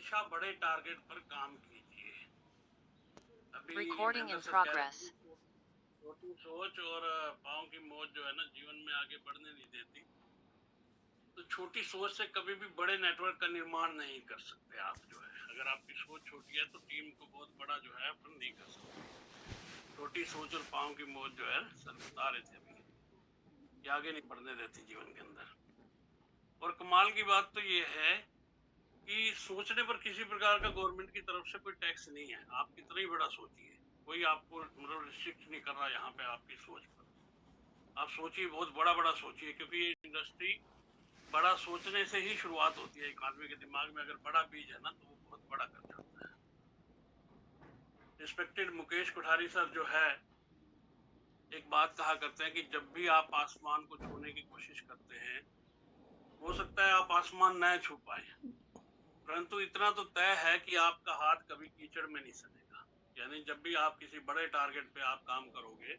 हमेशा बड़े टारगेट पर काम कीजिए। अभी Recording महेंद्र in सर कह रहे थे progress. कि छोटी सोच और पाँव की मौज जो है ना जीवन में आगे बढ़ने नहीं देती। तो छोटी सोच से कभी भी बड़े नेटवर्क का निर्माण नहीं कर सकते आप जो है। अगर आपकी सोच छोटी है तो टीम को बहुत बड़ा जो है अपन नहीं कर सकते। छोटी सोच और पाँव की मौज जो है सर बता रहे थे अभी, ये आगे नहीं बढ़ने देती जीवन के अंदर। और कमाल की बात तो ये है कि सोचने पर किसी प्रकार का गवर्नमेंट की तरफ से कोई टैक्स नहीं है। आप कितना ही बड़ा सोचिए, कोई आपको मतलब रिस्ट्रिक्ट नहीं कर रहा यहाँ पे आपकी सोच पर। आप सोचिए, बहुत बड़ा बड़ा सोचिए, क्योंकि ये इंडस्ट्री बड़ा सोचने से ही शुरुआत होती है। एक आदमी के दिमाग में अगर बड़ा बीज है ना तो वो बहुत बड़ा कर जाता है। रिस्पेक्टेड मुकेश कोठारी सर जो है, एक बात कहा करते हैं कि जब भी आप आसमान को छूने की कोशिश करते हैं, हो सकता है आप आसमान न छू पाए, परंतु इतना तो तय है कि आपका हाथ कभी कीचड़ में नहीं सनेगा। यानी जब भी आप किसी बड़े टारगेट पे आप काम करोगे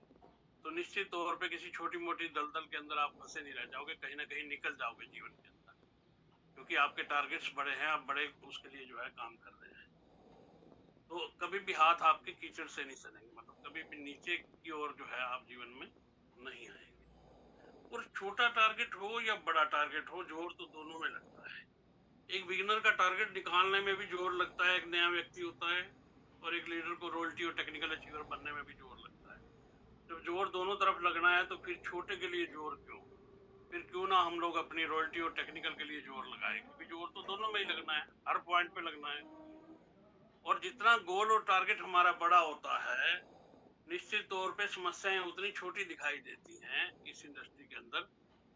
तो निश्चित तौर पे किसी छोटी मोटी दलदल के अंदर आप फंसे नहीं रह जाओगे, कहीं ना कहीं निकल जाओगे जीवन के अंदर, क्योंकि आपके टारगेट्स बड़े हैं, आप बड़े उसके लिए जो है काम कर रहे हैं। तो कभी भी हाथ आपके कीचड़ से नहीं सनेंगे, मतलब कभी भी नीचे की ओर जो है आप जीवन में नहीं आएंगे। और छोटा टारगेट हो या बड़ा टारगेट हो, जोर तो दोनों में लगता है। एक बिगिनर का टारगेट निकालने में भी जोर लगता है, एक नया व्यक्ति होता है, और एक लीडर को रॉयल्टी और टेक्निकल अचीवर बनने में भी जोर लगता है। जब जोर दोनों तरफ लगना है तो फिर छोटे के लिए जोर क्यों, फिर क्यों ना हम लोग अपनी रॉयल्टी और टेक्निकल के लिए जोर लगाएं, क्योंकि जोर तो दोनों में ही लगना है, हर पॉइंट पे लगना है। और जितना गोल और टारगेट हमारा बड़ा होता है, निश्चित तौर पे समस्याएं उतनी छोटी दिखाई देती हैं इस इंडस्ट्री के अंदर।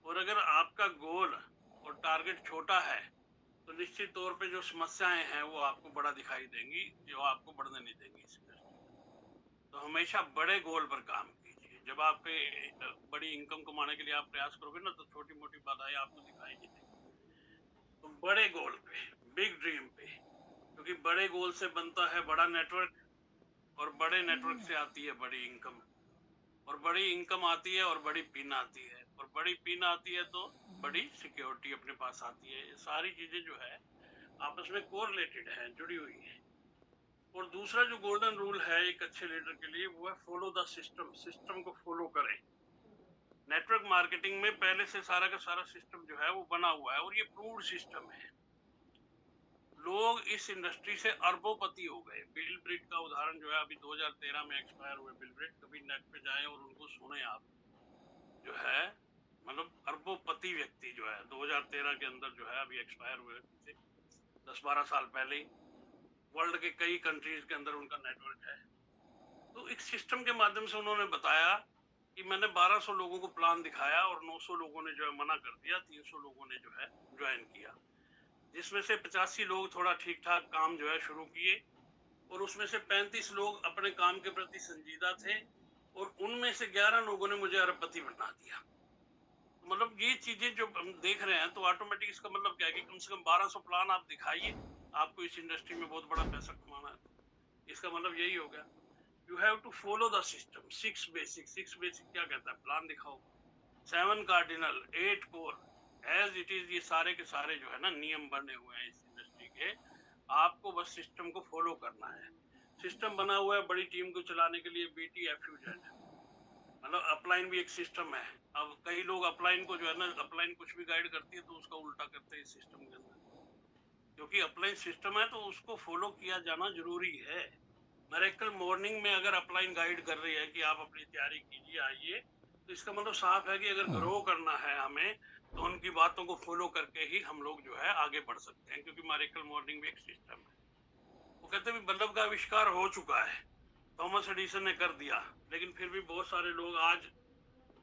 और अगर आपका गोल और टारगेट छोटा है तो निश्चित तौर पे जो समस्याएं हैं वो आपको बड़ा दिखाई देंगी, जो आपको बढ़ने नहीं देंगी इस इंडस्ट्री में। तो हमेशा बड़े गोल पर काम कीजिए। जब आपके बड़ी इनकम कमाने के लिए आप प्रयास करोगे ना तो छोटी मोटी बाधाएं आपको दिखाई नहीं देंगी। तो बड़े गोल पे, बिग ड्रीम पे, क्योंकि बड़े गोल से बनता है बड़ा नेटवर्क, और बड़े नेटवर्क से आती है बड़ी इनकम, और बड़ी इनकम आती है और बड़ी पिन आती है, और बड़ी पिन आती है तो बड़ी सिक्योरिटी अपने पास आती है। ये सारी चीजें जो है आपस में कोरिलेटेड है, जुड़ी हुई है। और दूसरा जो गोल्डन रूल है एक अच्छे लीडर के लिए, वो है फॉलो द सिस्टम। सिस्टम को फॉलो करें। नेटवर्क मार्केटिंग में पहले से सारा का सारा सिस्टम जो है वो बना हुआ है, और ये प्रूव्ड सिस्टम है। लोग इस इंडस्ट्री से अरबोपति हो गए। बिल ब्रिट का उदाहरण जो है, अभी 2013 में एक्सपायर हुए बिल ब्रिट, कभी नेट पे जाएं और उनको सुने आप, जो है मतलब अरबोपति व्यक्ति जो है 2013 के अंदर जो है अभी एक्सपायर हुए, 10-12 साल पहले ही। वर्ल्ड के कई कंट्रीज के अंदर उनका नेटवर्क है। तो एक सिस्टम के माध्यम से उन्होंने बताया कि मैंने 1200 लोगों को प्लान दिखाया और 900 लोगों ने जो है मना कर दिया, 300 लोगों ने जो है ज्वाइन किया, जिसमें से 85 लोग थोड़ा ठीक ठाक काम जो है शुरू किए, और उसमें से 35 लोग अपने काम के प्रति संजीदा थे, और उनमें से 11 लोगों ने मुझे अरबपति बना दिया। मतलब ये चीजें जो हम देख रहे हैं, तो ऑटोमेटिक इसका मतलब क्या है कि कम से कम 1200 प्लान आप दिखाइए, आपको इस इंडस्ट्री में बहुत बड़ा पैसा कमाना है। तो इसका मतलब यही हो गया, you have to follow the system. Six basic क्या कहता है, प्लान दिखाओ। 7 cardinal, 8 core, as it is, ये सारे के सारे जो है ना नियम बने हुए हैं इस इंडस्ट्री के। आपको बस सिस्टम को फॉलो करना है। सिस्टम बना हुआ है बड़ी टीम को चलाने के लिए, BTFUZ, मतलब अपलाइन भी एक सिस्टम है। अब कई लोग अपलाइन को जो है ना, अपलाइन कुछ भी गाइड करती है तो उसका उल्टा करते हैं इस सिस्टम के अंदर, क्योंकि अपलाइन सिस्टम है तो उसको फॉलो किया जाना जरूरी है। मेरेकल मॉर्निंग में अगर अपलाइन गाइड कर रही है कि आप अपनी तैयारी कीजिए, आइए, तो इसका मतलब साफ है कि अगर ग्रो करना है हमें तो उनकी बातों को फॉलो करके ही हम लोग जो है आगे बढ़ सकते हैं, क्योंकि मेरेकल मॉर्निंग भी एक सिस्टम है। वो कहते हैं बल्ब का आविष्कार हो चुका है, थॉमस एडिसन ने कर दिया, लेकिन फिर भी बहुत सारे लोग आज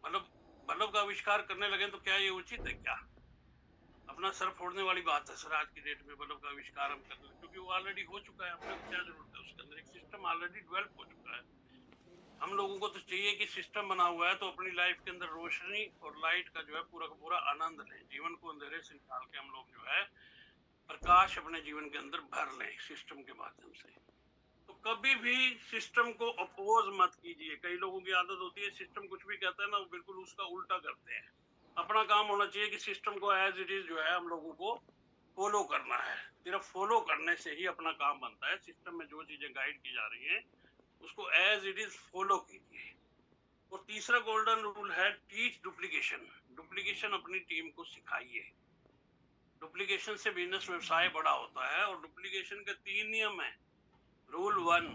मतलब बल्ब का आविष्कार करने लगे, तो क्या ये उचित है क्या? अपना सर फोड़ने वाली बात है सर आज की डेट में बल्ब का आविष्कार हम कर ले, क्योंकि वो ऑलरेडी हो चुका है, अपने को क्या जरूरत है, उसके अंदर एक सिस्टम ऑलरेडी डेवलप हो चुका है। हम लोगों को तो चाहिए कि सिस्टम बना हुआ है तो अपनी लाइफ के अंदर रोशनी और लाइट का जो है पूरा का पूरा आनंद लें, जीवन को अंधेरे से निकाल के हम लोग जो है प्रकाश अपने जीवन के अंदर भर लें सिस्टम के माध्यम से। तो कभी भी सिस्टम को अपोज मत कीजिए। कई लोगों की आदत होती है, सिस्टम कुछ भी कहता है ना वो बिल्कुल उसका उल्टा करते हैं। अपना काम होना चाहिए कि सिस्टम को एज इट इज जो है हम लोगों को फॉलो करना है, सिर्फ फॉलो करने से ही अपना काम बनता है। सिस्टम में जो चीजें गाइड की जा रही हैं उसको एज इट इज फॉलो कीजिए। और तीसरा गोल्डन रूल है टीच डुप्लीकेशन। डुप्लीकेशन अपनी टीम को सिखाइए। डुप्लीकेशन से बिजनेस व्यवसाय बड़ा होता है। और डुप्लीकेशन के 3 नियम है। रूल 1,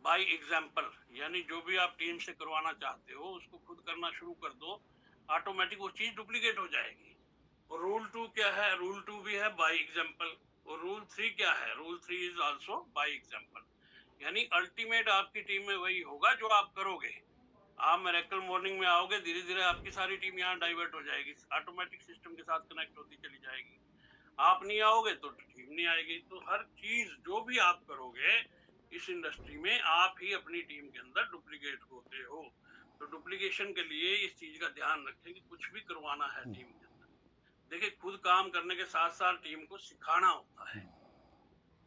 बाय एग्जाम्पल, यानी जो भी आप टीम से करवाना चाहते हो उसको खुद करना शुरू कर दो, ऑटोमेटिक वो चीज डुप्लीकेट हो जाएगी। और रूल 2 क्या है? रूल 2 भी है बाय एग्जाम्पल। और रूल 3 क्या है? Rule 3 is also by example. यानी अल्टीमेट आपकी टीम में वही होगा जो आप करोगे। आप मिरेकल मॉर्निंग में आओगे, धीरे धीरे आपकी सारी टीम यहाँ डाइवर्ट हो जाएगी, ऑटोमेटिक सिस्टम के साथ कनेक्ट होती चली जाएगी। आप नहीं आओगे तो टीम नहीं आएगी। तो हर चीज जो भी आप करोगे इस इंडस्ट्री में, आप ही अपनी टीम के अंदर डुप्लीकेट होते हो। तो डुप्लीकेशन के लिए इस चीज का ध्यान रखें कि कुछ भी करवाना है टीम के अंदर, देखिए खुद काम करने के साथ साथ टीम को सिखाना होता है।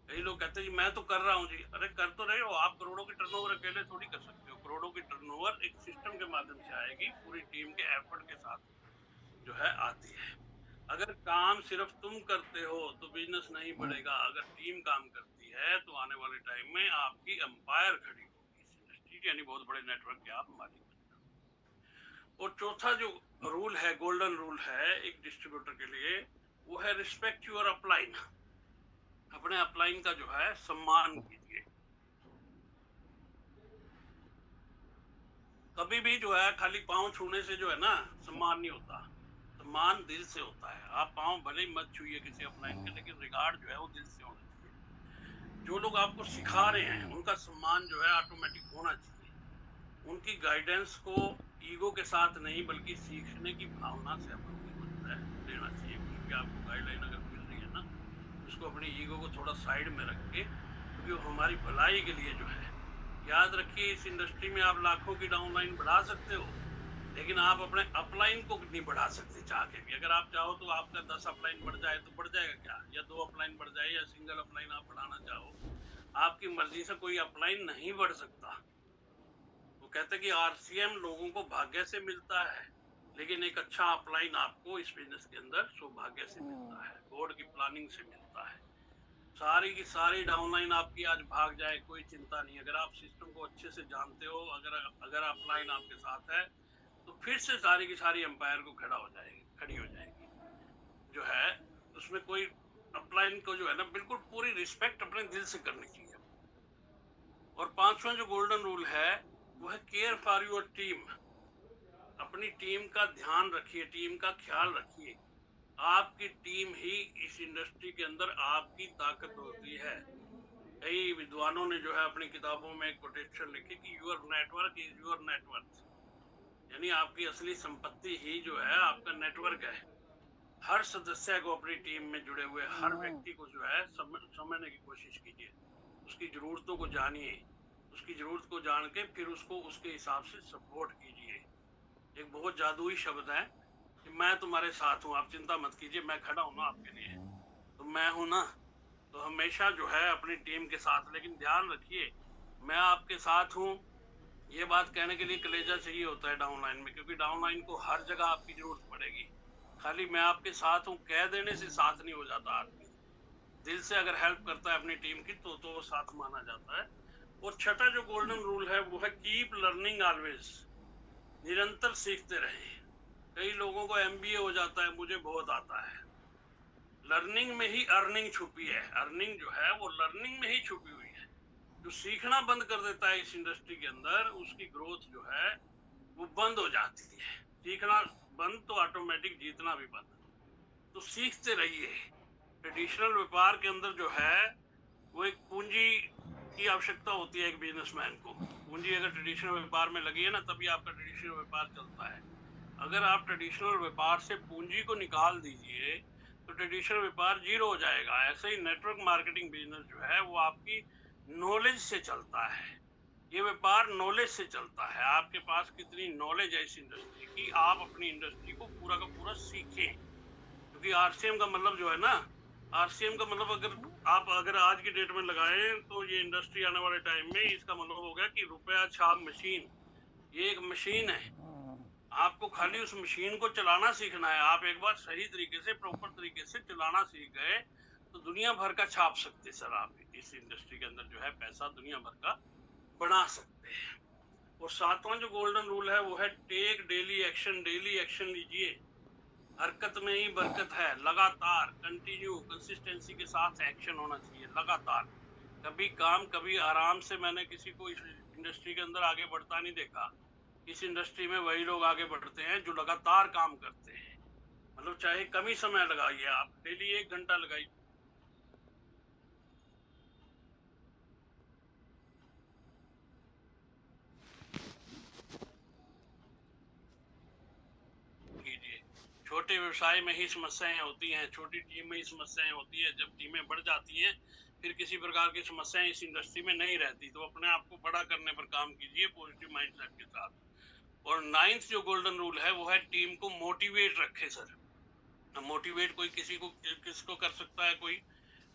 कई लोग कहते हैं जी मैं तो कर रहा हूँ जी। अरे कर तो रहे हो, आप करोड़ों की टर्नओवर अकेले थोड़ी कर सकते हो। करोड़ों की टर्नओवर एक सिस्टम के माध्यम से आएगी, पूरी टीम के एफर्ट के साथ जो है आती है। अगर काम सिर्फ तुम करते हो तो बिजनेस नहीं बढ़ेगा। अगर टीम काम करती है तो आने वाले टाइम में आपकी एम्पायर खड़ी होगी इस इंडस्ट्री की, यानी बहुत बड़े नेटवर्क के आप मालिक बन। और चौथा जो रूल है, गोल्डन रूल है एक डिस्ट्रीब्यूटर के लिए, वो है रिस्पेक्ट योर अपलाइन। अपने अपलाइन का जो है सम्मान कीजिए। कभी भी जो है खाली पांव छूने से जो है ना सम्मान नहीं होता। सम्मान दिल से होता है। आप पांव भले ही मत छूइए किसी अपलाइन के, लेकिन रिगार्ड जो है वो दिल से होना चाहिए। जो लोग आपको सिखा रहे हैं उनका सम्मान जो है ऑटोमेटिक होना चाहिए। उनकी गाइडेंस को ईगो के साथ नहीं बल्कि सीखने की भावना से अपन को जो है लेना चाहिए। कुछ भी आपको गाइडलाइन अगर मिल रही है ना, उसको अपनी ईगो को थोड़ा साइड में रख के, क्योंकि वो हमारी भलाई के लिए जो है। याद रखिए इस इंडस्ट्री में आप लाखों की डाउनलाइन बढ़ा सकते हो, लेकिन आप अपने अपलाइन को नहीं बढ़ा सकते चाह के भी। अगर आप चाहो तो आपका 10 अपलाइन बढ़ जाए तो बढ़ जाएगा क्या, या 2 अपलाइन बढ़ जाए, या सिंगल अपलाइन आप बढ़ाना चाहो, आपकी मर्जी से कोई अपलाइन नहीं बढ़ सकता। वो कहते हैं कि आरसीएम लोगों को भाग्य से मिलता है, लेकिन एक अच्छा अपलाइन आपको इस बिजनेस के अंदर सौभाग्य से मिलता है, गॉड की प्लानिंग से मिलता है। सारी की सारी डाउनलाइन आपकी आज भाग जाए कोई चिंता नहीं। अगर आप सिस्टम को अच्छे से जानते हो, अगर अपलाइन आपके साथ है, तो फिर से सारी की सारी एम्पायर को खड़ी हो जाएगी जो है। उसमें कोई अपलाइन को जो है ना बिल्कुल पूरी रिस्पेक्ट अपने दिल से करनी चाहिए। और 5वां जो गोल्डन रूल है वो है केयर फॉर योर टीम। अपनी टीम का ध्यान रखिए, टीम का ख्याल रखिए। आपकी टीम ही इस इंडस्ट्री के अंदर आपकी ताकत होती है। कई विद्वानों ने जो है अपनी किताबों में कोटेशन लिखी कि your network is your network, यानी आपकी असली संपत्ति ही जो है आपका नेटवर्क है। हर सदस्य को अपनी टीम में जुड़े हुए हर व्यक्ति को जो है समझने की कोशिश कीजिए। उसकी जरूरतों को जानिए, उसकी जरूरत को जान के फिर उसको उसके हिसाब से सपोर्ट कीजिए। एक बहुत जादुई शब्द है कि मैं तुम्हारे साथ हूँ, आप चिंता मत कीजिए, मैं खड़ा हूँ ना आपके लिए। तो मैं हूँ ना, तो हमेशा जो है अपनी टीम के साथ। लेकिन ध्यान रखिए, मैं आपके साथ हूँ ये बात कहने के लिए कलेजा चाहिए होता है डाउनलाइन में, क्योंकि डाउनलाइन को हर जगह आपकी जरूरत पड़ेगी। खाली मैं आपके साथ हूँ कह देने से साथ नहीं हो जाता आदमी। दिल से अगर हेल्प करता है अपनी टीम की तो वो साथ माना जाता है। और छठा जो गोल्डन रूल है वो है कीप लर्निंग ऑलवेज। निरंतर सीखते रहे। कई लोगों को एमबीए हो जाता है, मुझे बहुत आता है। लर्निंग में ही अर्निंग छुपी है। अर्निंग जो है वो लर्निंग में ही छुपी हुई है। जो सीखना बंद कर देता है इस इंडस्ट्री के अंदर, उसकी ग्रोथ जो है वो बंद हो जाती है। सीखना बंद तो ऑटोमेटिक जीतना भी बंद। तो सीखते रहिए। ट्रेडिशनल व्यापार के अंदर जो है वो एक पूंजी की आवश्यकता होती है एक बिजनेसमैन को। पूंजी अगर ट्रेडिशनल व्यापार में लगी है ना, तभी आपका ट्रेडिशनल व्यापार चलता है। अगर आप ट्रेडिशनल व्यापार से पूंजी को निकाल दीजिए तो ट्रेडिशनल व्यापार जीरो हो जाएगा। ऐसे ही नेटवर्क मार्केटिंग बिजनेस जो है वो आपकी नॉलेज से चलता है। ये व्यापार नॉलेज से चलता है। आपके पास कितनी नॉलेज है इस इंडस्ट्री की, आप अपनी इंडस्ट्री को पूरा का पूरा सीखें। क्योंकि आरसीएम का मतलब जो है ना, आरसीएम का मतलब अगर आज की डेट में लगाएं तो ये इंडस्ट्री आने वाले टाइम में इसका मतलब हो गया कि रुपया छाप मशीन। ये एक मशीन है। आपको खाली उस मशीन को चलाना सीखना है। आप एक बार सही तरीके से, प्रॉपर तरीके से चलाना सीख गए तो दुनिया भर का छाप सकते सर। आप इस इंडस्ट्री के अंदर जो है पैसा दुनिया भर का बना सकते हैं। और सातवां जो गोल्डन रूल है वो है take daily action. Daily action लीजिए, हरकत में ही बरकत है। लगातार कंटिन्यू कंसिस्टेंसी के साथ एक्शन होना चाहिए, लगातार। कभी काम कभी आराम से मैंने किसी को इस इंडस्ट्री के अंदर आगे बढ़ता नहीं देखा। इस इंडस्ट्री में वही लोग आगे बढ़ते हैं जो लगातार काम करते हैं। मतलब चाहे कम ही समय लगाइए, आप डेली 1 घंटा लगाइए। कीजिए। छोटे व्यवसाय में ही समस्याएं होती हैं, छोटी टीम में ही समस्याएं होती हैं। जब टीमें बढ़ जाती हैं फिर किसी प्रकार की समस्याएं इस इंडस्ट्री में नहीं रहती। तो अपने आप को बड़ा करने पर काम कीजिए पॉजिटिव माइंडसेट के साथ। और 9th जो गोल्डन रूल है वो है टीम को मोटिवेट रखे सर। मोटिवेट कोई किसी को किसको कर सकता है? कोई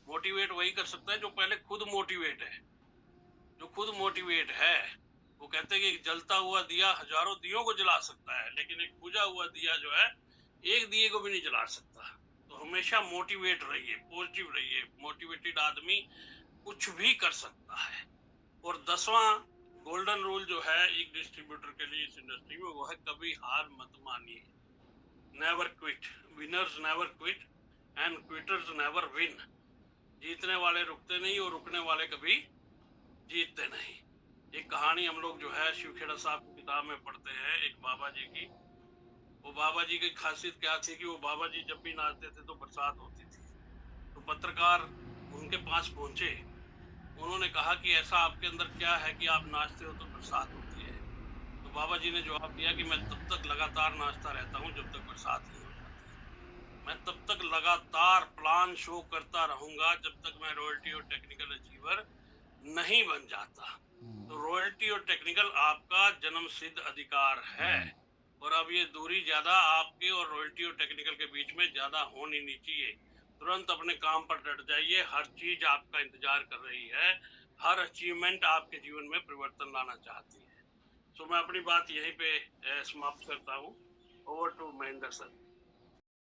मोटिवेट वही कर सकता है जो पहले खुद मोटिवेट है। जो खुद मोटिवेट है वो कहते हैं कि जलता हुआ दिया हजारों दियों को जला सकता है, लेकिन एक बुझा हुआ दिया जो है एक दिए को भी नहीं जला सकता। तो हमेशा मोटिवेट रहिए, पॉजिटिव रहिए। मोटिवेटेड आदमी कुछ भी कर सकता है। और 10वां गोल्डन रूल जो है एक डिस्ट्रीब्यूटर के लिए इस इंडस्ट्री में वो है कभी हार मत मानिए। Never quit. Winners never quit and quitters never win. जीतने वाले रुकते नहीं और रुकने वाले कभी जीतते नहीं। एक कहानी हम लोग जो है शिवखेड़ा साहब की किताब में पढ़ते हैं एक बाबा जी की। वो बाबा जी की खासियत क्या थी कि वो बाबा जी जब भी नाचते थे तो बरसात होती थी। तो पत्रकार उनके पास पहुंचे। उन्होंने कहा कि ऐसा आपके अंदर क्या है कि आप नाचते हो तो बरसात होती है? तो बाबा जी ने जवाब दिया कि मैं तब तक लगातार नाचता रहता हूँ जब तक बरसात नहीं हो जाती। मैं तब तक लगातार प्लान शो करता रहूंगा जब तक मैं रॉयल्टी और टेक्निकल अचीवर नहीं बन जाता। तो रॉयल्टी और टेक्निकल आपका जन्म सिद्ध अधिकार है। और अब ये दूरी ज्यादा आपके और रॉयल्टी और टेक्निकल के बीच में ज्यादा होनी नहीं चाहिए। तुरंत अपने काम पर डट जाइए। हर चीज आपका इंतजार कर रही है। हर अचीवमेंट आपके जीवन में परिवर्तन लाना चाहती है। तो मैं अपनी बात यहीं पे समाप्त करता हूँ। Over to Mahendra sir.